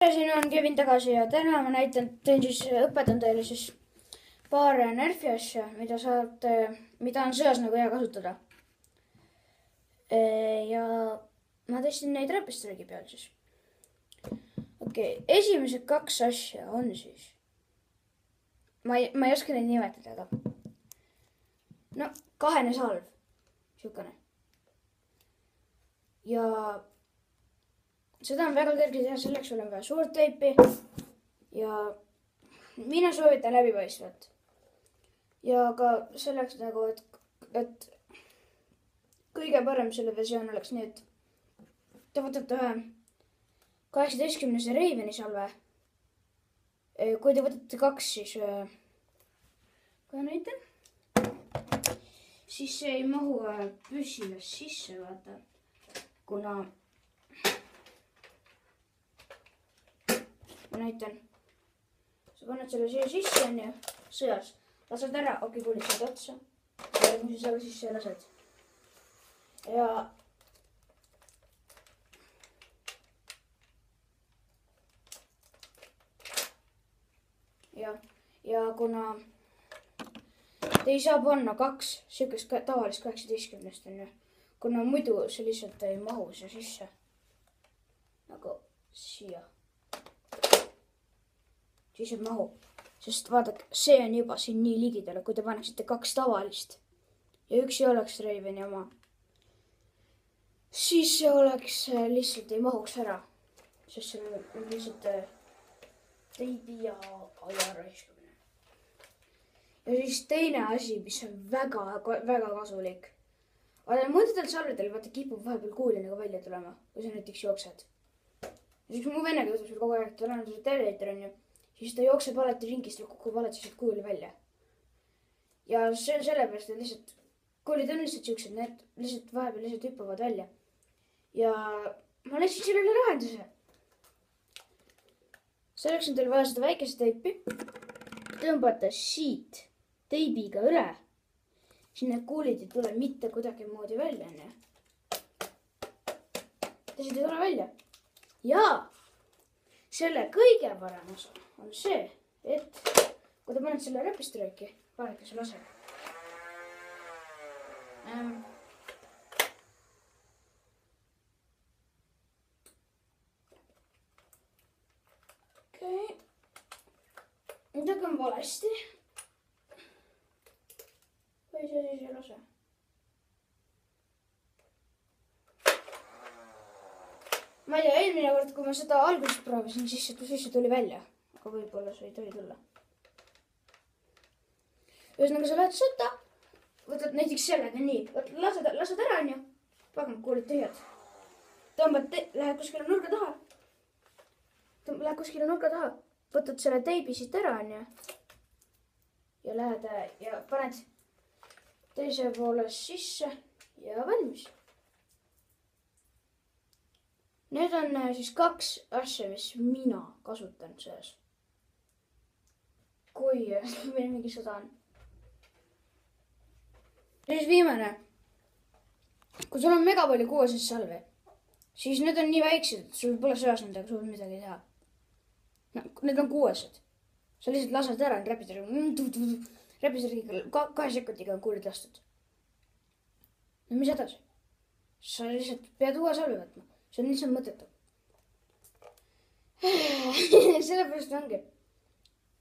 Siin on Kevin tagasi ja täna ma õpetan teile siis paar Nerfi asja, mida on sõjas nagu hea kasutada. Ja ma testin neid Räpistrike'i peal siis. Okei, esimesed kaks asja on siis. Ma ei oska neid nimetada, aga. No, kahene salv. Siukene. Ja seda on väga kerge teha, selleks olen vaja suurt teipi ja mina soovitan läbipaistvat. Ja ka selleks nagu, et kõige parem selle versioon oleks nii, et te võtate ühe 18 Raveni salve. Kui te võtate kaks, siis kohe näitan. Siis see ei mahu püsivas sisse, vaata, kuna ma näitan. Sa paned selle siia sisse, on ju, sõjas. Lased ära, okei, saad otsa. Järgmise salve sisse lased. Ja kuna te ei saa panna kaks siukest tavalist 18, on ju. Kuna muidu see lihtsalt ei mahu siia sisse. Nagu siia. Siis ei mahu. Sest vaadake, see on juba siin nii ligidal, kui te paneksite kaks tavalist. Ja üks ei oleks Raveni oma. Siis see oleks lihtsalt ei mahuks ära. Sest see on lihtsalt teibi ja aja raiskamine. Ja siis teine asi, mis on väga kasulik. Aga mõndadel salvedel vaata kipub vahepeal kuuli nagu välja tulema, kui sa näiteks jooksed. Ja siis mu vennaga juhtus veel kogu aeg, et tal on see teleeter, on ju. Siis ta jookseb alati ringist ja kukub alati sealt kuuli välja. Ja see on sellepärast, et lihtsalt kuulid on lihtsalt siuksed, need lihtsalt vahepeal lihtsalt hüppavad välja. Ja ma leidsin sellele lahenduse. Selleks on teil vaja seda väikest teipi. Tõmbata siit teibiga üle. Siis need kuulid ei tule mitte kuidagi moodi välja, on ju. Teised ei tule välja. Ja selle kõige parem osa on see, et kui te paned selle Räpistrike'i, vaadake see lase. Okei. Midagi on valesti. Või see siis ei lase. Ma ei tea, eelmine kord, kui ma seda alguses proovisin, siis tuli välja. Aga võib-olla see ei tohi tulla. Ühesõnaga, sa lähed sõtta. Võtad näiteks sellega nii. Lased ära, on ju. Pagan, kuulid tühjad. Lähed kuskile nurga taha. Võtad selle teibi siit ära, on ju. Ja lähed ja paned teise poole sisse ja valmis. Need on siis kaks asja, mis mina kasutan sõjas. Kui meil mingi sõda on. Siis viimane. Kui sul on mega palju 6 salve, siis need on nii väiksed, et sul pole sõjas nendega suurt midagi teha. Need on 6. Sa lihtsalt lased ära Räpistrike'iga 2 sekundiga on kuulid lastud. No mis edasi? Sa lihtsalt pead uue salve võtma. See on lihtsalt mõttetu. Sellepärast ongi.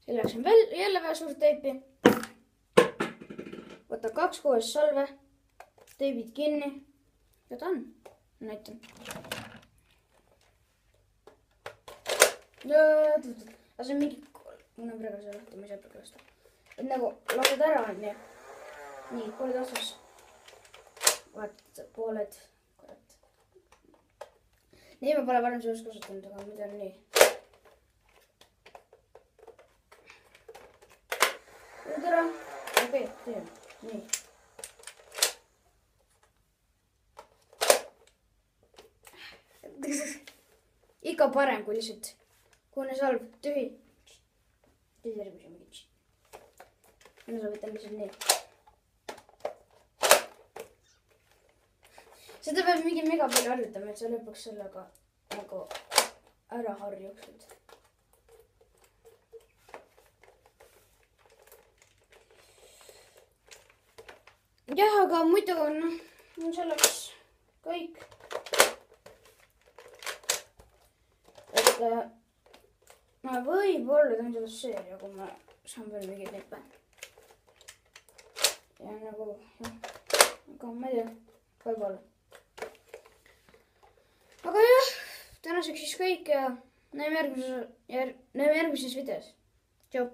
Selleks on jälle väga suurt teipi. Võta 2 6 salve. Teibid kinni. Ja ta on. Näitan. Aga see on mingi. Mul on praegu see lahti, ma ei saa praegu lasta. Et nagu lased ära on nii. Nii, pooled otsas. Vaata, pooled. Nii ma pole varem sõjas kasutanud, aga ma tean nii. Nüüd ära. Okei, teen. Nii. Ikka parem kui lihtsalt. Kuune salv, tühi. Tervise mingi. Mina soovitan lihtsalt nii. Seda peab mingi mega palju harjutama, et sa lõpuks sellega nagu ära harjuksid. jah, aga muidu on selleks kõik. et ma võib-olla teen sellest seeria, kui ma saan veel mingeid nippe. ja nagu jah, aga ma ei tea, võib-olla. aga jah, tänaseks siis kõik ja näeme järgmises videos. Tšau.